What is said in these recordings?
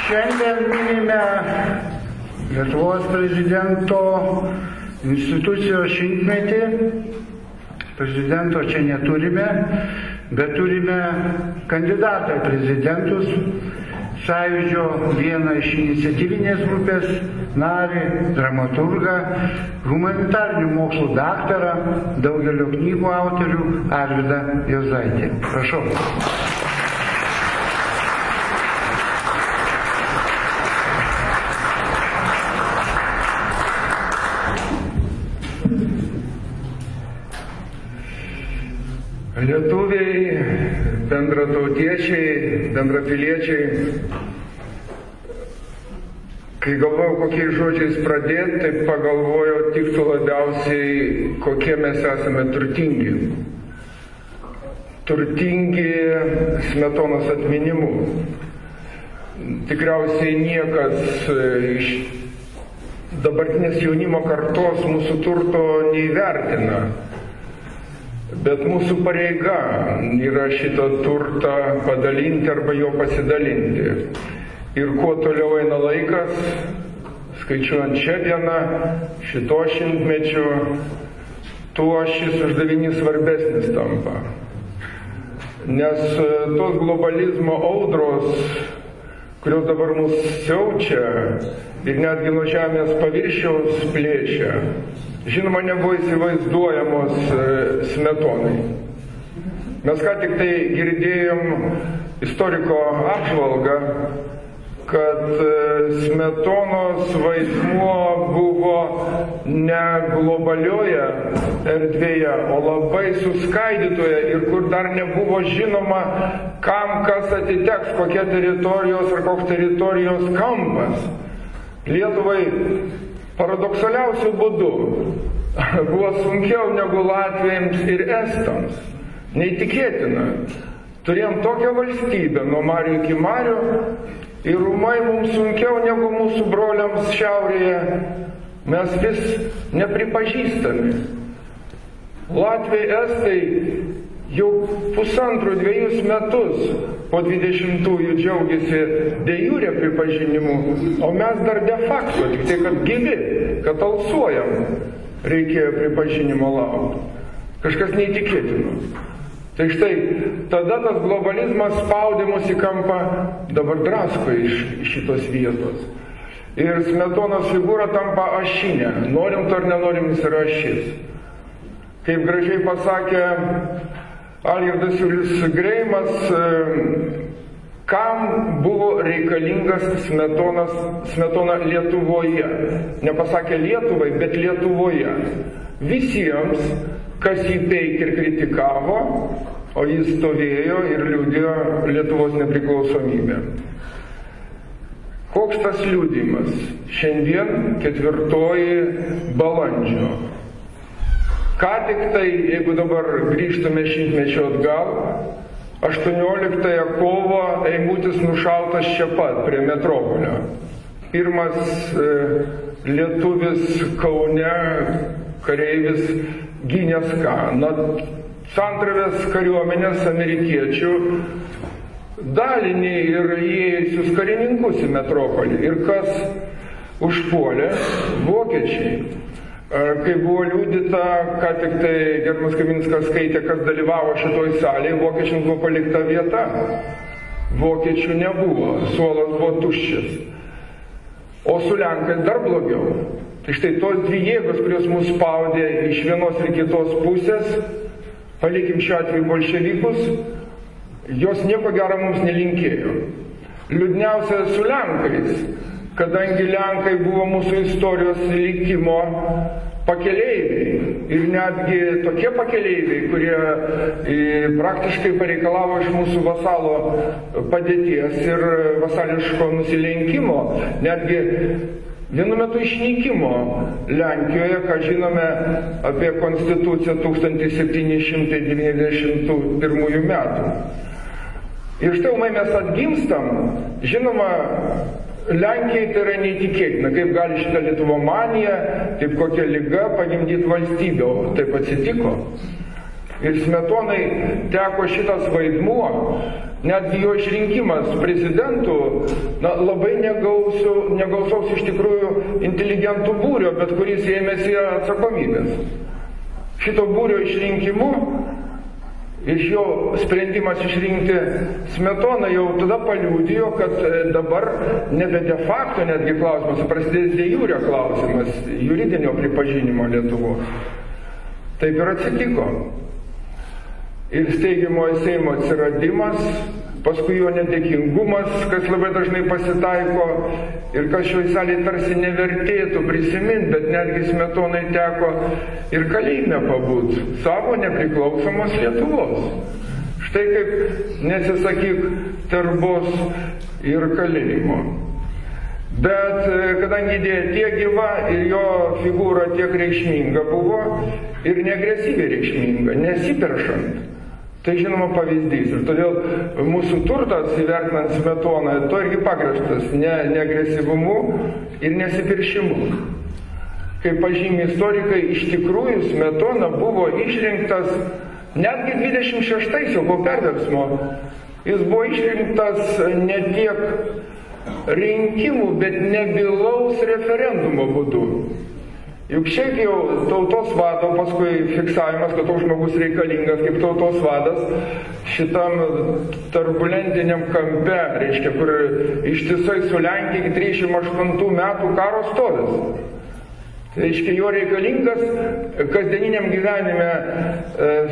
Šiandien minime Lietuvos prezidento institucijos šimtmetį. Prezidento čia neturime, bet turime kandidatą į prezidentus, Sąjūdžio vieną iš iniciatyvinės grupės narį, dramaturgą, humanitarinių mokslų daktarą, daugelio knygų autorių Arvydą Juozaitį. Prašau. Lietuviai, bendratautiečiai, bendrapiliečiai, kai galvojau, kokiais žodžiais pradėti, tai pagalvojau tiktų labiausiai, kokie mes esame turtingi. Turtingi Smetonos atminimu. Tikriausiai niekas iš dabartinės jaunimo kartos mūsų turto neįvertina. Bet mūsų pareiga yra šitą turtą padalinti arba jo pasidalinti. Ir kuo toliau eina laikas, skaičiuojant šią dieną, šito šimtmečio, tuo šis uždavinys svarbesnis tampa. Nes tos globalizmo audros, kurios dabar mus siaučia ir netgi nuo žemės paviršiaus plėšia, žinoma, nebuvo įsivaizduojamos Smetonai. Mes ką tik tai girdėjom istoriko apžvalgą, kad Smetonos vaidmuo buvo ne globalioje erdvėje, o labai suskaidytoje ir kur dar nebuvo žinoma, kam kas atiteks, kokia teritorijos ar koks teritorijos kampas. Lietuvai paradoksaliausių būdų buvo sunkiau negu latviams ir estams. Neįtikėtina. Turėjom tokią valstybę nuo marių iki marių ir ūmai mums sunkiau negu mūsų broliams šiaurėje. Mes vis nepripažįstami. Latviai, estai jau 1,5–2 metus po 20-ųjų džiaugiasi de jure pripažinimu, o mes dar de facto, tik tai kad gyvi, kad alsuojam, reikėjo pripažinimo laukti. Kažkas neįtikėtino. Tai štai, tada tas globalizmas spaudė mus į kampą, dabar drasko iš šitos vietos. Ir Smetonos figūra tampa ašinė. Norim to ar nenorim, jis yra ašis. Kaip gražiai pasakė Algirdas Julius Greimas, kam buvo reikalingas Smetona Lietuvoje. Nepasakė Lietuvai, bet Lietuvoje. Visiems, kas jį peikė ir kritikavo, o jis stovėjo ir liudijo Lietuvos nepriklausomybę. Koks tas liudijimas? Šiandien 4 balandžio. Ką tik tai, jeigu dabar grįžtume šimtmečio atgal, 18 kovo Eimutis nušautas čia pat prie Metropolio. Pirmas lietuvis Kaune, kareivis gynęs ką? Santravės kariuomenės amerikiečių dalinį ir įėjusius karininkus į Metropolį. Ir kas užpuolė? Vokiečiai. Kai buvo liudyta, ką tik tai gerbiamas Kaminskas skaitė, kas dalyvavo šitoj salėje, vokiečiams buvo palikta vieta. Vokiečių nebuvo, suolas buvo tuščias. O su lenkais dar blogiau. Tai štai tos dvi jėgos, kurios mus spaudė iš vienos ir kitos pusės, palikim šiuo atveju bolševikus, jos nieko gero mums nelinkėjo. Liūdniausia su lenkais, kadangi lenkai buvo mūsų istorijos likimo pakeleiviai ir netgi tokie pakeleiviai, kurie praktiškai pareikalavo iš mūsų vasalo padėties ir vasališko nusilenkimo, netgi vienu metu išnykimo Lenkijoje, ką žinome apie Konstituciją 1791 metų. Ir štai mes atgimstam, žinoma, Lenkijai tai yra neįtikėtina, kaip gali šitą Lietuvomanija, kaip kokia liga pagimdyti valstybę, o taip atsitiko. Ir Smetonai teko šitas vaidmuo, netgi jo išrinkimas prezidentu, labai negausaus iš tikrųjų inteligentų būrio, bet kuris ėmėsi atsakomybės. Šito būrio išrinkimu, iš jo sprendimas išrinkti Smetoną jau tada paliudijo, kad dabar nebe de facto netgi klausimas, prasidės de jure klausimas, juridinio pripažinimo Lietuvos. Taip ir atsitiko. Ir steigiamojo Seimo atsiradimas, paskui jo nedėkingumas, kas labai dažnai pasitaiko ir kas šioj salėje tarsi nevertėtų prisiminti, bet netgi Smetonai teko ir kalėjime pabūt savo nepriklausomos Lietuvos. Štai kaip nesisakyk terbos ir kalėjimo. Bet kadangi idėja tiek gyva ir jo figūra tiek reikšminga buvo ir neagresyviai reikšminga, nesiperšant, tai žinoma pavyzdys. Ir todėl mūsų turtas, įvertinant Smetoną, to irgi pagrįstas neagresyvumu ir nesipiršimu. Kaip pažymi istorikai, iš tikrųjų Smetona buvo išrinktas netgi 26-aisiais po perversmo. Jis buvo išrinktas ne tiek rinkimų, bet nebylaus referendumo būdu. Juk šiaip jau tautos vado, paskui fiksavimas, kad toks žmogus reikalingas kaip tautos vadas, šitam turbulentiniam kampe, reiškia, kur ištisai su Lenkija iki 38 metų karo stovis. Tai reiškia, jo reikalingas kasdieniniam gyvenime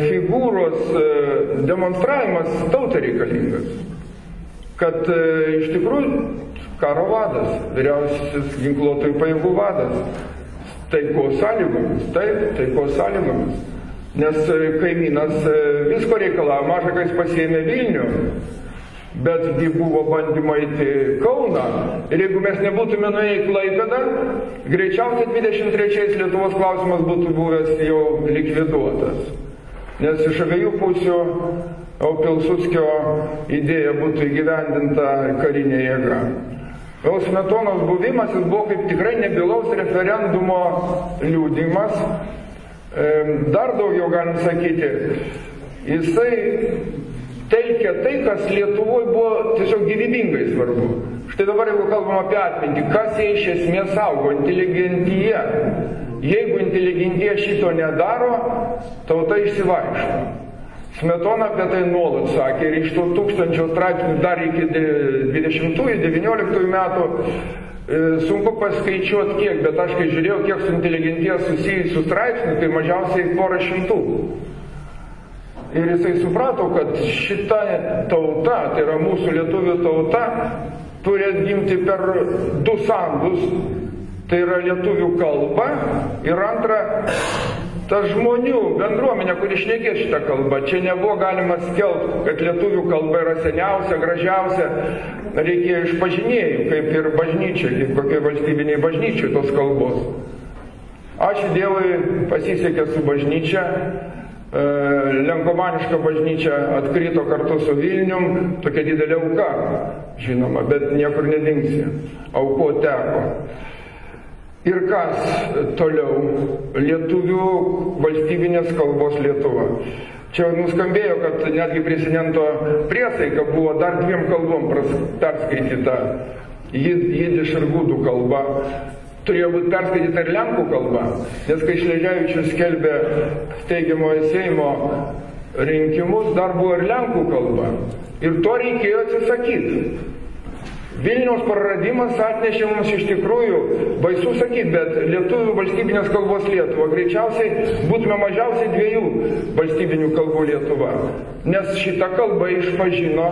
figūros demonstravimas tautai reikalingas. Kad iš tikrųjų karo vadas, vyriausiasis ginkluotojų pajėgų vadas. Taikos sąlygomis, taip, taikos sąlygomis. Nes kaimynas visko reikalavo, maža, kai jis pasiėmė Vilnių, betgi buvo bandymai į Kauną. Ir jeigu mes nebūtume nuėję į Klaipėdą, greičiausiai 23 Lietuvos klausimas būtų buvęs jau likviduotas. Nes iš abiejų pusių Pilsudskio idėja būtų įgyvendinta karinė jėga. O Smetonos buvimas jis buvo kaip tikrai nebylaus referendumo liudijimas. Dar daugiau galim sakyti, jisai teikia tai, kas Lietuvoje buvo tiesiog gyvybingai svarbu. Štai dabar, jeigu kalbam apie atmintį, kas jie iš esmės saugo? Inteligentija. Jeigu inteligentija šito nedaro, tauta išsivaišta. Smetona apie tai nuolat sakė ir iš to 1000 straipsnių dar iki 20-19 metų sunku paskaičiuoti kiek, bet aš kai žiūrėjau, kiek su inteligentija susijusių straipsnių, tai mažiausiai porą šimtų. Ir jisai suprato, kad šita tauta, tai yra mūsų lietuvių tauta, turi atgimti per 2 sandus, tai yra lietuvių kalba ir antra, ta žmonių bendruomenė, kuri šnekė šitą kalbą. Čia nebuvo galima skelbti, kad lietuvių kalba yra seniausia, gražiausia. Reikėjo iš pažinėjų, kaip ir bažnyčia, kaip kokie valstybiniai bažnyčiai tos kalbos. Ačiū Dievui, pasisekė su bažnyčia. Lenkomaniška bažnyčia atkrito kartu su Vilnium, tokia didelė auka, žinoma, bet niekur nedingsi. Auko teko. Ir kas toliau? Lietuvių valstybinės kalbos Lietuva. Čia nuskambėjo, kad netgi prezidento priesaika buvo dar 2 kalbom perskaityta. Jidiš ir gudų kalba. Turėjo būti perskaityta ir lenkų kalba. Nes kai Šleževičius skelbė steigiamojo Seimo rinkimus, dar buvo ir lenkų kalba. Ir to reikėjo atsisakyti. Vilniaus praradimas atnešė mums iš tikrųjų, baisu sakyti, bet lietuvių valstybinės kalbos Lietuva. Greičiausiai būtume mažiausiai 2 valstybinių kalbų Lietuva. Nes šitą kalbą išpažino,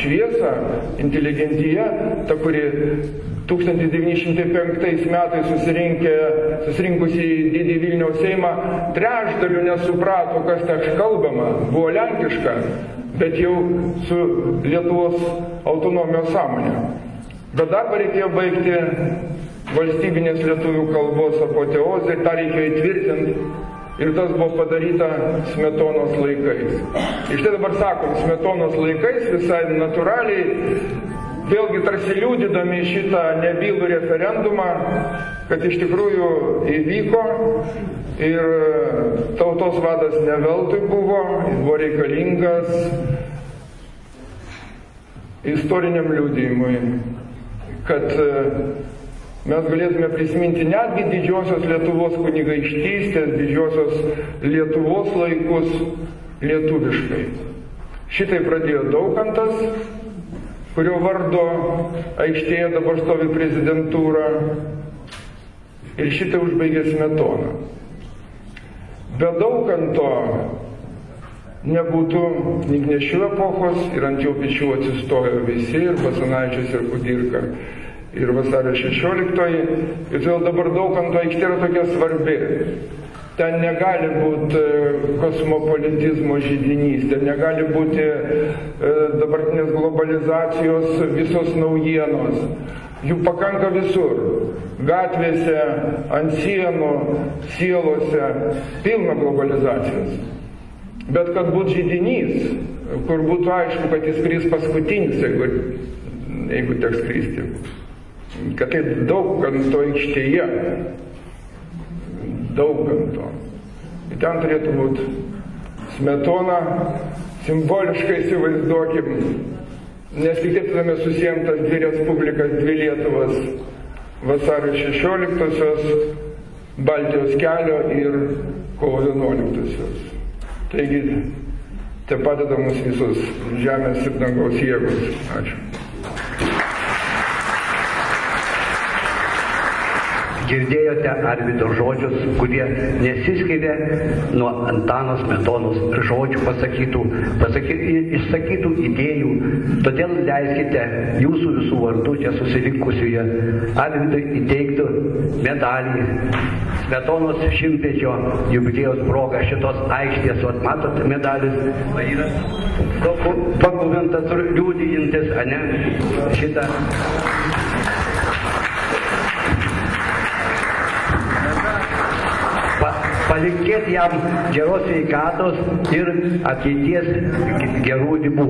šviesą, inteligentija, ta, kuri 1905 metais susirinkusi į didį Vilniaus Seimą, trečdaliu nesuprato, kas ten kalbama, buvo lenkiška, bet jau su Lietuvos autonomijos sąmonė. Bet darbą reikėjo baigti valstybinės lietuvių kalbos apoteozę, tą reikėjo įtvirtinti ir tas buvo padaryta Smetonos laikais. Ir štai dabar sakom, Smetonos laikais visai natūraliai, vėlgi tarsi liūdydami šitą nebylų referendumą, kad iš tikrųjų įvyko Ir tautos vadas ne veltui buvo, jis buvo reikalingas istoriniam liudijimui, kad mes galėtume prisiminti netgi didžiosios Lietuvos kunigaikštystės, didžiosios Lietuvos laikus lietuviškai. Šitai pradėjo Daukantas, kurio vardo aikštėje dabar stovi prezidentūra, ir šitai užbaigė Smetona. Be Daukanto nebūtų knygnešių epochos ir ant jo pečių atsistojo visi, ir Basanavičius, ir Kudirka, ir vasario 16-oji. Ir todėl dabar Daukanto aikštė yra tokia svarbi. Ten negali būti kosmopolitizmo židinys, ten negali būti dabartinės globalizacijos visos naujienos. Jų pakanka visur. Gatvėse, ant sienų, sielose, pilna globalizacijos. Bet kad būtų židinys, kur būtų aišku, kad jis skris paskutinis, jeigu teks skristi. Kad tai Daukanto aikštėje. Daukanto. Ten turėtų būti Smetona, simboliškai įsivaizduokim, nes tik taip turime susijęm tas dvi respublikas, dvi Lietuvas, vasario 16-osios, Baltijos kelio ir kovo 11-osios. Taigi, te padeda mums visos žemės ir dangaus jėgos. Ačiū. Girdėjote Arvydo žodžius, kurie nesiskiria nuo Antano Smetonos žodžių išsakytų idėjų. Todėl leiskite jūsų visų vardų čia susirinkusioje Arvydui įteikti medalį Smetonos 100-mečio jubiliejaus proga šitos aikštės. Vat matot, medalis yra dokumentas liudijantis, ane, šitą. Palinkėti jam geros sveikatos ir ateities gerų ribų.